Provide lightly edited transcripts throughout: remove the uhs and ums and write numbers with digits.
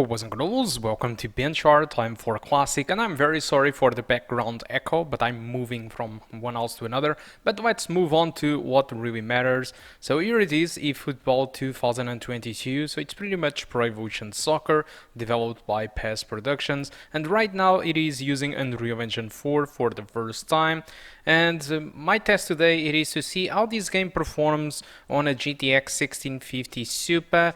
boys and girls, welcome to BenchART. I'm for Classic, and I'm very sorry for the background echo, but I'm moving from one house to another. But let's move on to what really matters. So here it is, eFootball 2022. So it's pretty much Pro Evolution Soccer, developed by PES Productions, and right now it is using Unreal Engine 4 for the first time. And my test today it is to see how this game performs on a GTX 1650 Super.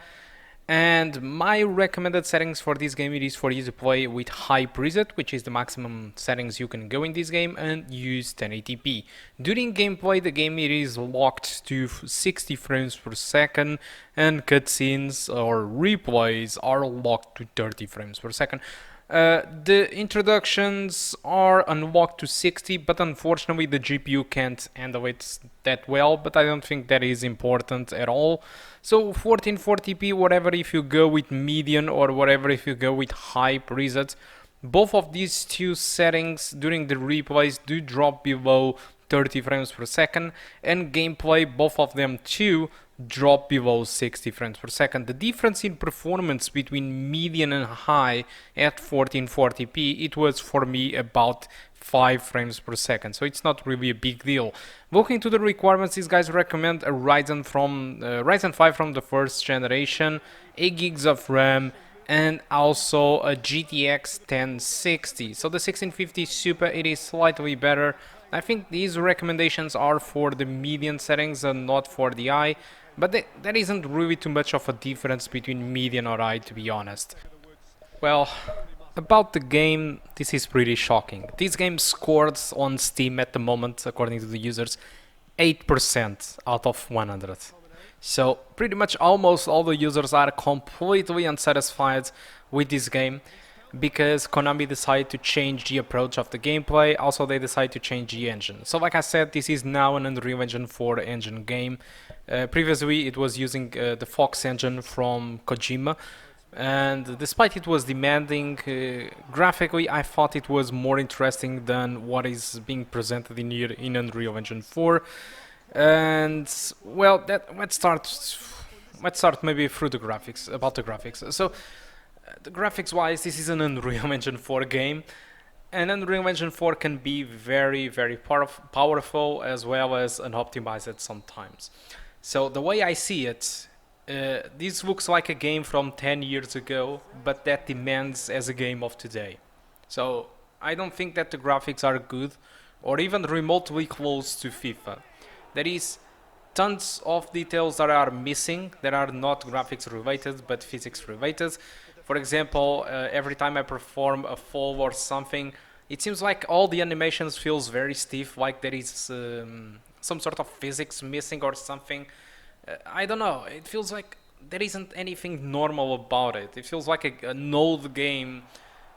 And my recommended settings for this game it is for you to play with high preset, which is the maximum settings you can go in this game, and use 1080p. During gameplay, the game it is locked to 60 frames per second, and cutscenes or replays are locked to 30 frames per second. The introductions are unlocked to 60, but unfortunately the GPU can't handle it that well, but I don't think that is important at all. So 1440p, whatever if you go with median or whatever if you go with high presets, both of these two settings during the replays do drop below 30 frames per second, and gameplay, both of them too, drop below 60 frames per second. The difference in performance between median and high at 1440p, it was for me about 5 frames per second, so it's not really a big deal. Looking to the requirements, these guys recommend a Ryzen 5 from the first generation, 8 gigs of RAM, and also a GTX 1060. So the 1650 Super, it is slightly better. I think these recommendations are for the median settings and not for the high, but there isn't really too much of a difference between median or high, to be honest. Well, about the game, this is pretty shocking. This game scored on Steam at the moment, according to the users, 8% out of 100. So pretty much almost all the users are completely unsatisfied with this game, because Konami decided to change the approach of the gameplay. Also, they decided to change the engine. So like I said, this is now an Unreal Engine 4 engine game. Previously it was using the Fox engine from Kojima, and despite it was demanding graphically, I thought it was more interesting than what is being presented in here in Unreal Engine 4. And well, let's start maybe through the graphics, about the graphics. So the graphics wise, this is an Unreal Engine 4 game, and Unreal Engine 4 can be very powerful as well as unoptimized sometimes. So the way I see it, this looks like a game from 10 years ago, but that demands as a game of today. So I don't think that the graphics are good or even remotely close to FIFA. There is tons of details that are missing, that are not graphics related but physics related. For example, every time I perform a fall or something, it seems like all the animations feels very stiff, like there is some sort of physics missing or something. I don't know, it feels like there isn't anything normal about it. It feels like an old game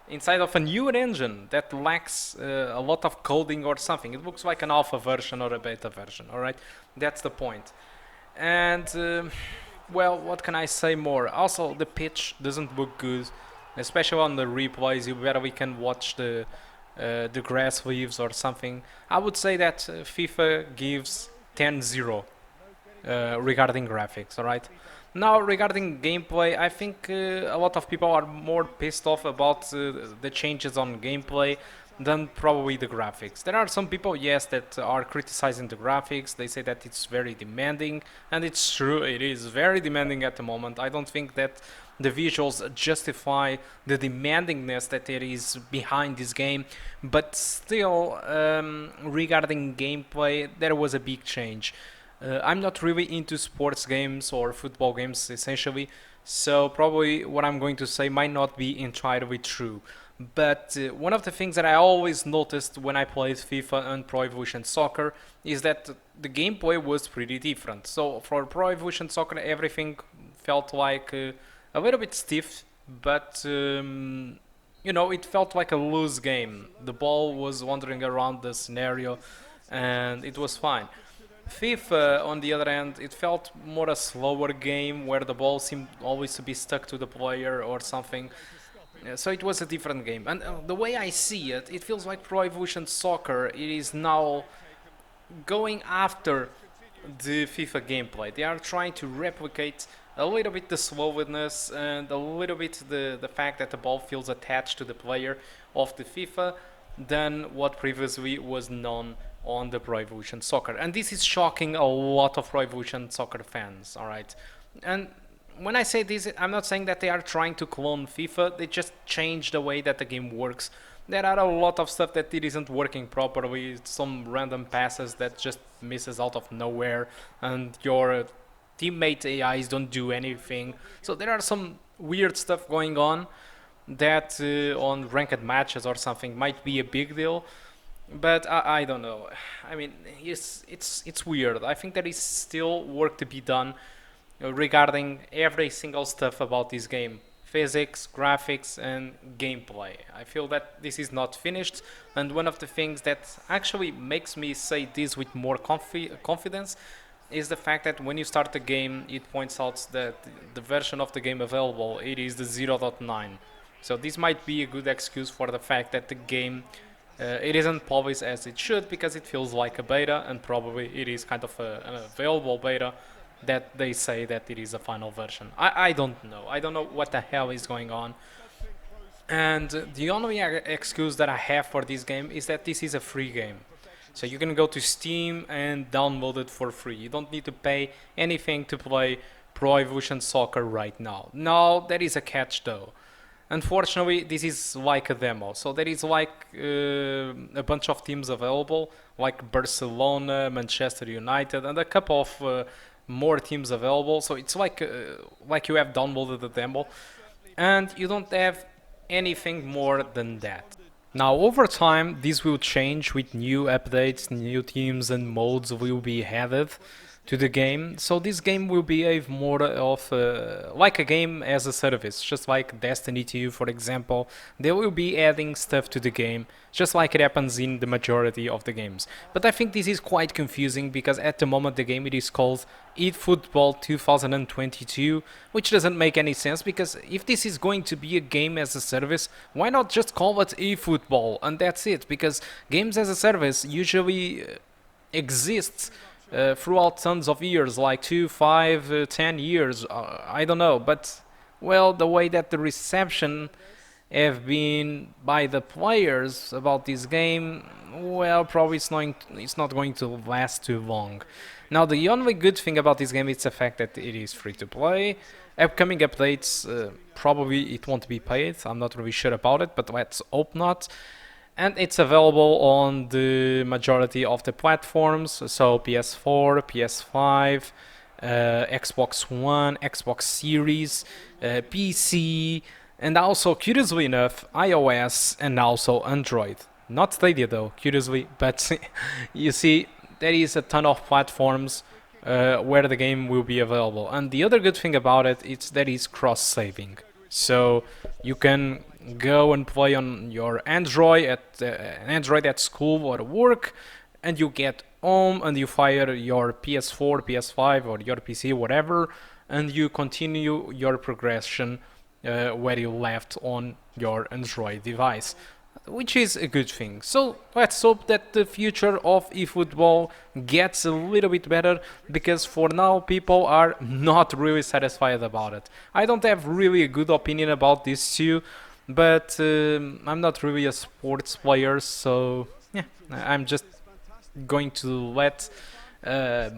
inside of a new engine that lacks a lot of coding or something. It looks like an alpha version or a beta version, alright? That's the point. And well, what can I say more? Also, the pitch doesn't look good, especially on the replays. You barely can watch the grass leaves or something. I would say that FIFA gives 10-0 regarding graphics, alright? Now, regarding gameplay, I think a lot of people are more pissed off about the changes on gameplay than probably the graphics. There are some people, yes, that are criticizing the graphics. They say that it's very demanding, and it's true, it is very demanding at the moment. I don't think that the visuals justify the demandingness that there is behind this game, but still, regarding gameplay, there was a big change. I'm not really into sports games or football games essentially, so probably what I'm going to say might not be entirely true. But one of the things that I always noticed when I played FIFA and Pro Evolution Soccer is that the gameplay was pretty different. So for Pro Evolution Soccer, everything felt like a little bit stiff, but you know, it felt like a loose game. The ball was wandering around the scenario and it was fine. FIFA, on the other hand, it felt more a slower game where the ball seemed always to be stuck to the player or something. So it was a different game. And the way I see it, it feels like Pro Evolution Soccer, it is now going after the FIFA gameplay. They are trying to replicate a little bit the slowness and a little bit the fact that the ball feels attached to the player of the FIFA than what previously was known on the Pro Evolution Soccer. And this is shocking a lot of Pro Evolution Soccer fans, alright? And when I say this, I'm not saying that they are trying to clone FIFA, they just change the way that the game works. There are a lot of stuff that it isn't working properly, some random passes that just misses out of nowhere, and your teammate AIs don't do anything. So there are some weird stuff going on that on ranked matches or something might be a big deal, but I don't know. I mean, it's weird. I think there is still work to be done regarding every single stuff about this game. Physics, graphics, and gameplay. I feel that this is not finished, and one of the things that actually makes me say this with more confidence is the fact that when you start the game, it points out that the version of the game available, it is the 0.9. So this might be a good excuse for the fact that the game it isn't polished as it should, because it feels like a beta, and probably it is kind of an available beta that they say that it is a final version. I don't know. I don't know what the hell is going on. And the only excuse that I have for this game is that this is a free game. So you can go to Steam and download it for free. You don't need to pay anything to play Pro Evolution Soccer right now. Now, there is a catch though. Unfortunately, this is like a demo. So there is like a bunch of teams available, like Barcelona, Manchester United, and a couple of more teams available. So it's like you have downloaded the demo, and you don't have anything more than that. Now, over time, this will change with new updates, new teams and modes will be added to the game. So this game will behave more of like a game as a service, just like Destiny 2, for example. They will be adding stuff to the game, just like it happens in the majority of the games. But I think this is quite confusing, because at the moment the game it is called eFootball 2022, which doesn't make any sense, because if this is going to be a game as a service, why not just call it eFootball and that's it? Because games as a service usually exists throughout tons of years, like 2, 5, 10 years, I don't know, but well, the way that the reception have been by the players about this game, well, probably it's not going to last too long. Now, the only good thing about this game is the fact that it is free to play. Upcoming updates, probably it won't be paid, I'm not really sure about it, but let's hope not. And it's available on the majority of the platforms, so PS4, PS5, Xbox One, Xbox Series, PC, and also, curiously enough, iOS and also Android. Not Stadia though, curiously, but you see, there is a ton of platforms where the game will be available. And the other good thing about it is that it's cross-saving. So you can go and play on your Android at school or work, and you get home and you fire your PS4, PS5 or your PC, whatever, and you continue your progression where you left on your Android device, which is a good thing. So let's hope that the future of eFootball gets a little bit better, because for now people are not really satisfied about it. I don't have really a good opinion about this too, but I'm not really a sports player, so yeah, I'm just going to let the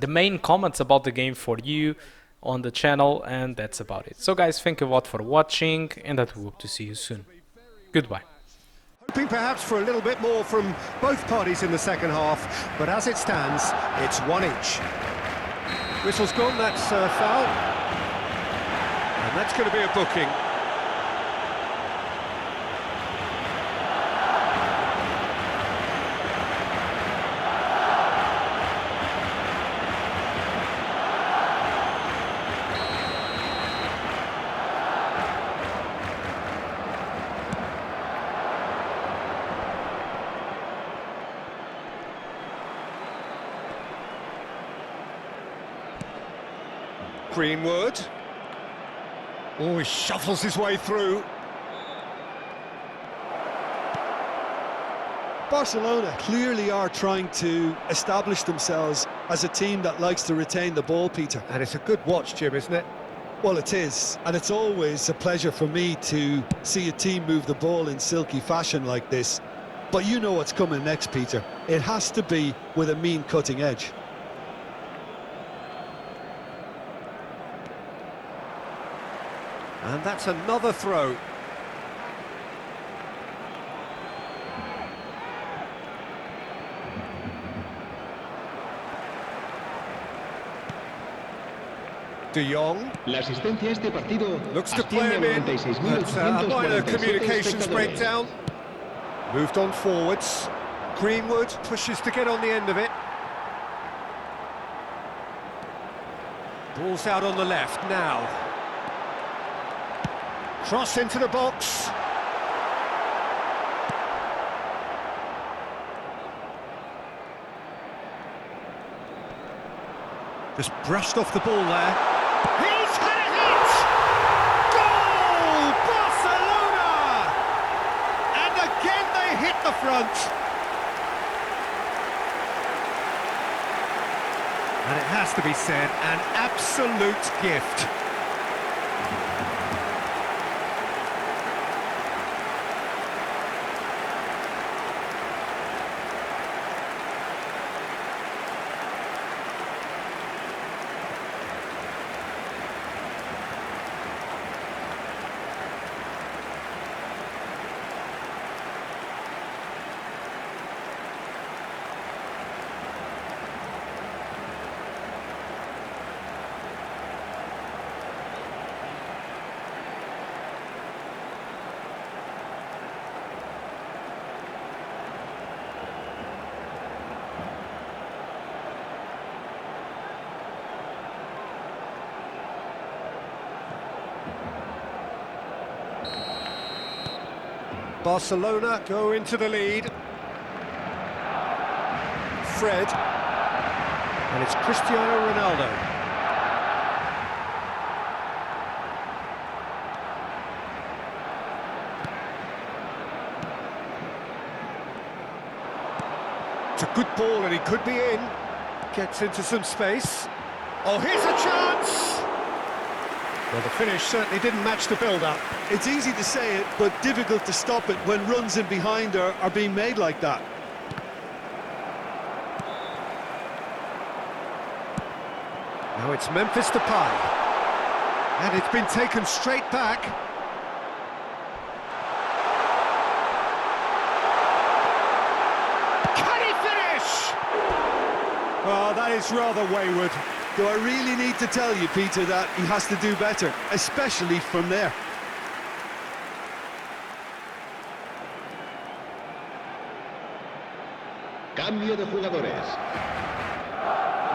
main comments about the game for you on the channel, and that's about it. So guys, thank you a lot for watching, and I hope to see you soon. Goodbye. Hoping perhaps for a little bit more from both parties in the second half, but as it stands, it's one each. Whistle's gone, that's foul. And that's going to be a booking. Greenwood. Oh, he shuffles his way through. Barcelona clearly are trying to establish themselves as a team that likes to retain the ball, Peter. And it's a good watch, Jim, isn't it? Well, it is, and it's always a pleasure for me to see a team move the ball in silky fashion like this. But you know what's coming next, Peter. It has to be with a mean cutting edge. And that's another throw. De Jong. La asistencia a este partido Looks to play him in, but a minor communications breakdown. Moved on forwards. Greenwood pushes to get on the end of it. Ball's out on the left now. Cross into the box. Just brushed off the ball there. He's had a hit! Goal! Barcelona! And again they hit the front. And it has to be said, an absolute gift. Barcelona go into the lead. Fred. And it's Cristiano Ronaldo. It's a good ball and he could be in. Gets into some space. Oh, here's a chance! Well, the finish certainly didn't match the build-up. It's easy to say it, but difficult to stop it when runs in behind are being made like that. Now it's Memphis Depay. And it's been taken straight back. Can he finish? Oh, that is rather wayward. Do I really need to tell you, Peter, that he has to do better, especially from there? Cambio de jugadores.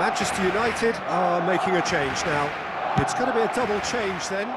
Manchester United are making a change now. It's going to be a double change then.